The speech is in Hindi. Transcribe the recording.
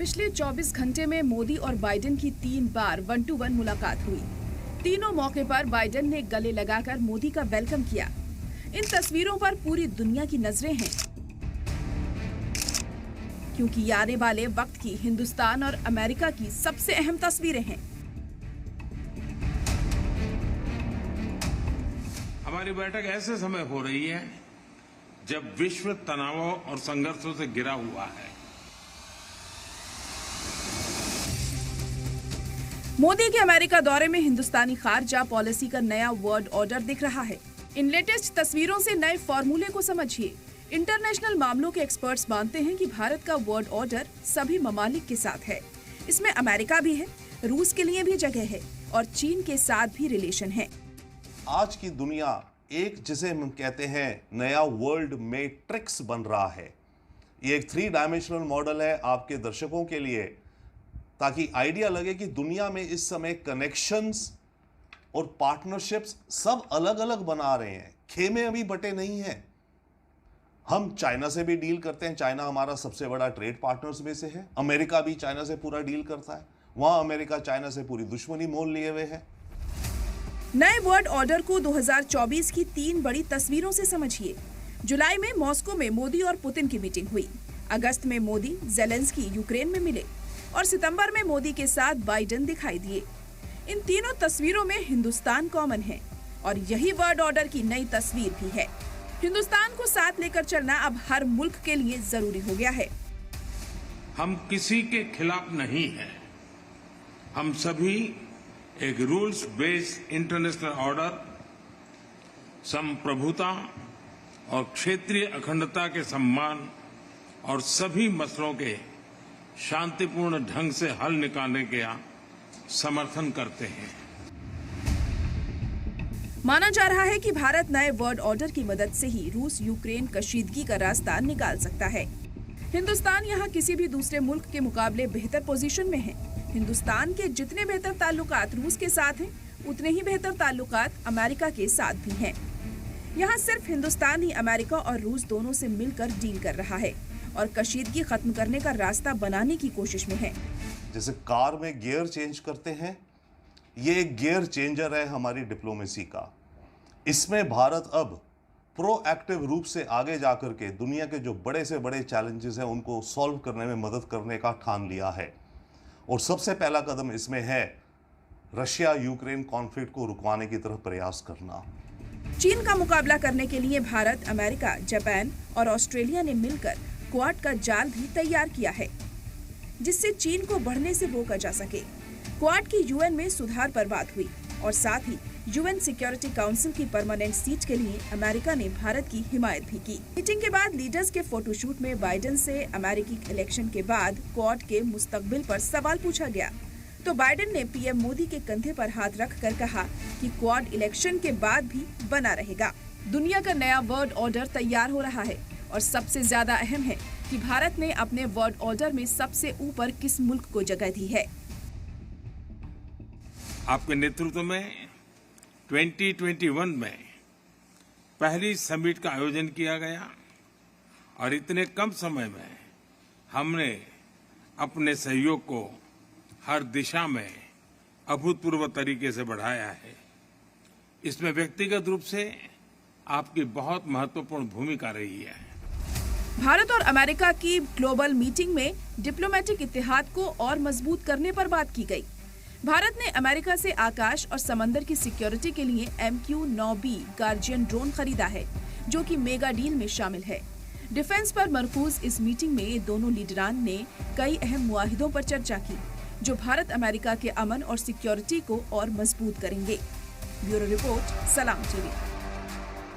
पिछले 24 घंटे में मोदी और बाइडेन की 3 बार 1-to-1 मुलाकात हुई। तीनों मौके पर बाइडेन ने गले लगाकर मोदी का वेलकम किया। इन तस्वीरों पर पूरी दुनिया की नजरें हैं, क्योंकि ये आने वाले वक्त की हिंदुस्तान और अमेरिका की सबसे अहम तस्वीरें हैं। हमारी बैठक ऐसे समय हो रही है जब विश्व तनावों और संघर्षों से घिरा हुआ है। मोदी के अमेरिका दौरे में हिंदुस्तानी खारजा पॉलिसी का नया वर्ल्ड ऑर्डर दिख रहा है। इन लेटेस्ट तस्वीरों से नए फॉर्मूले को समझिए। इंटरनेशनल मामलों के एक्सपर्ट्स मानते हैं कि भारत का वर्ल्ड ऑर्डर सभी ममालिक के साथ है। इसमें अमेरिका भी है, रूस के लिए भी जगह है और चीन के साथ भी रिलेशन है। आज की दुनिया एक जिसे हम कहते हैं नया वर्ल्ड मैट्रिक्स बन रहा है। ये एक 3 डायमेंशनल मॉडल है आपके दर्शकों के लिए, ताकि आइडिया लगे कि दुनिया में इस समय कनेक्शंस और पार्टनरशिप्स सब अलग अलग बना रहे हैं। खेमे अभी बटे नहीं हैं। हम चाइना से भी डील करते हैं, चाइना हमारा सबसे बड़ा ट्रेड पार्टनर्स में से है। अमेरिका भी चाइना से पूरा डील करता है, वहां अमेरिका चाइना से पूरी दुश्मनी मोल लिए हुए है। नए वर्ल्ड ऑर्डर को 2024 की 3 बड़ी तस्वीरों से समझिए। जुलाई में मॉस्को में मोदी और पुतिन की मीटिंग हुई। अगस्त में मोदी जेलेंस्की यूक्रेन में मिले और सितंबर में मोदी के साथ बाइडेन दिखाई दिए। इन तीनों तस्वीरों में हिंदुस्तान कॉमन है और यही वर्ल्ड ऑर्डर की नई तस्वीर भी है। हिंदुस्तान को साथ लेकर चलना अब हर मुल्क के लिए जरूरी हो गया है। हम किसी के खिलाफ नहीं हैं। हम सभी एक रूल्स बेस्ड इंटरनेशनल ऑर्डर, संप्रभुता और क्षेत्रीय अखंडता के सम्मान और सभी मसलों के शांतिपूर्ण ढंग से हल निकालने का समर्थन करते हैं। माना जा रहा है कि भारत नए वर्ल्ड ऑर्डर की मदद से ही रूस यूक्रेन कशीदगी का रास्ता निकाल सकता है। हिंदुस्तान यहां किसी भी दूसरे मुल्क के मुकाबले बेहतर पोजीशन में है। हिंदुस्तान के जितने बेहतर ताल्लुकात रूस के साथ हैं, उतने ही बेहतर ताल्लुकात अमेरिका के साथ भी हैं। यहाँ सिर्फ हिंदुस्तान ही अमेरिका और रूस दोनों से मिलकर डील कर रहा है और कशीदगी खत्म करने का रास्ता बनाने की कोशिश में है। जैसे कार में गियर चेंज करते हैं, ये एक गियर चेंजर है हमारी डिप्लोमेसी का। इसमें भारत अब प्रोएक्टिव रूप से आगे जाकर के दुनिया के जो बड़े से बड़े चैलेंजेस हैं उनको सॉल्व करने में मदद करने का ठान लिया है। और सबसे पहला कदम इसमें है रशिया यूक्रेन कॉन्फ्लिक्ट को रुकवाने की तरफ प्रयास करना। चीन का मुकाबला करने के लिए भारत, अमेरिका, जापान और ऑस्ट्रेलिया ने मिलकर क्वाड का जाल भी तैयार किया है, जिससे चीन को बढ़ने से रोका जा सके। क्वाड की यूएन में सुधार पर बात हुई और साथ ही यूएन सिक्योरिटी काउंसिल की परमानेंट सीट के लिए अमेरिका ने भारत की हिमायत भी की। मीटिंग के बाद लीडर्स के फोटोशूट में बाइडेन से अमेरिकी इलेक्शन के बाद क्वाड के मुस्तकबिल पर सवाल पूछा गया, तो बाइडेन ने पीएम मोदी के कंधे पर हाथ रखकर कहा कि क्वाड इलेक्शन के बाद भी बना रहेगा। दुनिया का नया वर्ल्ड ऑर्डर तैयार हो रहा है और सबसे ज्यादा अहम है कि भारत ने अपने वर्ल्ड ऑर्डर में सबसे ऊपर किस मुल्क को जगह दी है। आपके नेतृत्व में 2021 में पहली समिट का आयोजन किया गया और इतने कम समय में हमने अपने सहयोग को हर दिशा में अभूतपूर्व तरीके से बढ़ाया है। इसमें व्यक्तिगत रूप से आपकी बहुत महत्वपूर्ण भूमिका रही है। भारत और अमेरिका की ग्लोबल मीटिंग में डिप्लोमेटिक इत्तेहाद को और मजबूत करने पर बात की गई। भारत ने अमेरिका से आकाश और समंदर की सिक्योरिटी के लिए MQ-9B गार्जियन ड्रोन खरीदा है, जो कि मेगा डील में शामिल है। डिफेंस पर मरकूज इस मीटिंग में दोनों लीडरान ने कई अहम मुआहिदों पर चर्चा की, जो भारत अमेरिका के अमन और सिक्योरिटी को और मजबूत करेंगे। ब्यूरो रिपोर्ट, सलाम टीवी।